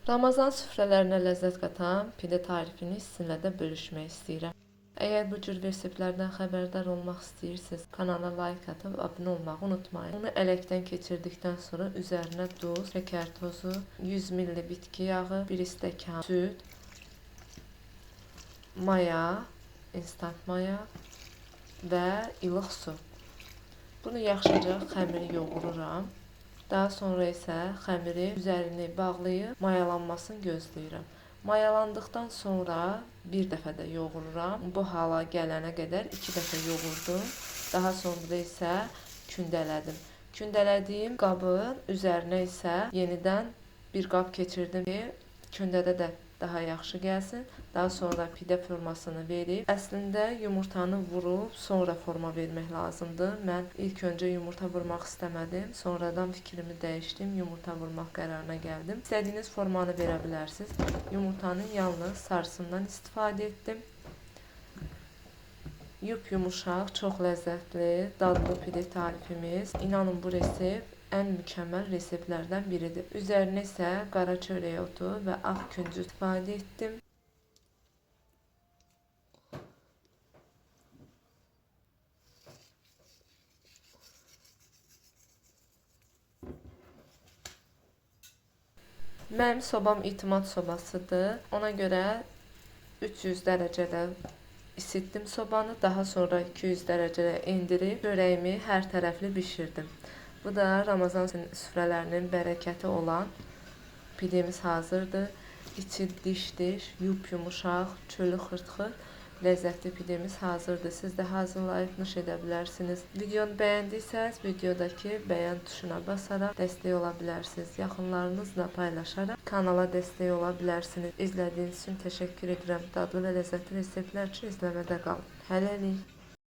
Ramazan süfrələrinə ləzzət qatan pide tarifini sizinlə də bölüşmək istəyirəm. Əgər bu cür reseptlərdən xəbərdar olmaq istəyirsiniz, kanala like atıb abunə olmağı unutmayın. Onu ələkdən keçirdikdən sonra üzərinə duz, şəkər tozu, 100 ml bitki yağı, 1 stəkan süd, maya, instant maya və ilıq su. Bunu yaxşıca xəmiri yoğururam. Daha sonra isə xəmiri üzərini bağlayıb mayalanmasını gözləyirəm. Mayalandıqdan sonra bir dəfə də yoğururam. Bu hala gələnə qədər 2 dəfə yoğurdum. Daha sonra isə kündələdim. Kündələdiyim qabın üzərinə isə yenidən bir qab keçirdim ki, kündədə də daha yaxşı gəlsin. Daha sonra pide formasını verib, əslində yumurtanı vurub sonra forma vermək lazımdır. Mən ilk öncə yumurta vurmaq istəmədim. Sonradan fikrimi dəyişdim, yumurta vurmaq qərarına gəldim. İstədiyiniz formanı verə bilərsiniz. Yumurtanın yalnız sarısından istifadə etdim. Yumuşaq, çox ləzzətli, dadlı pide tarifimiz. İnanın bu resept ən mükəmməl reseptlərdən biridir. Üzərinə isə qara çörək otu və ağ küncü istifadə etdim. Mənim sobam itimat sobasıdır. Ona görə 300 dərəcədə isitdim sobanı. Daha sonra 200 dərəcəyə endirib çörəyimi hər tərəfli bişirdim. Bu da Ramazan süfrələrinin bərəkəti olan pidemiz hazırdır. İçi diş-diş, yumuşaq, çölü xırt-xırt, ləzzətli pidemiz hazırdır. Siz də hazırlayıb nuş edə bilərsiniz. Videonu bəyəndiysəniz, videodakı bəyən tuşuna basaraq dəstək ola bilərsiniz. Yaxınlarınızla paylaşaraq kanala dəstək ola bilərsiniz. İzlədiyiniz üçün təşəkkür edirəm. Dadlı və ləzzətli reseptlər üçün izləmədə qalın. Hələlik.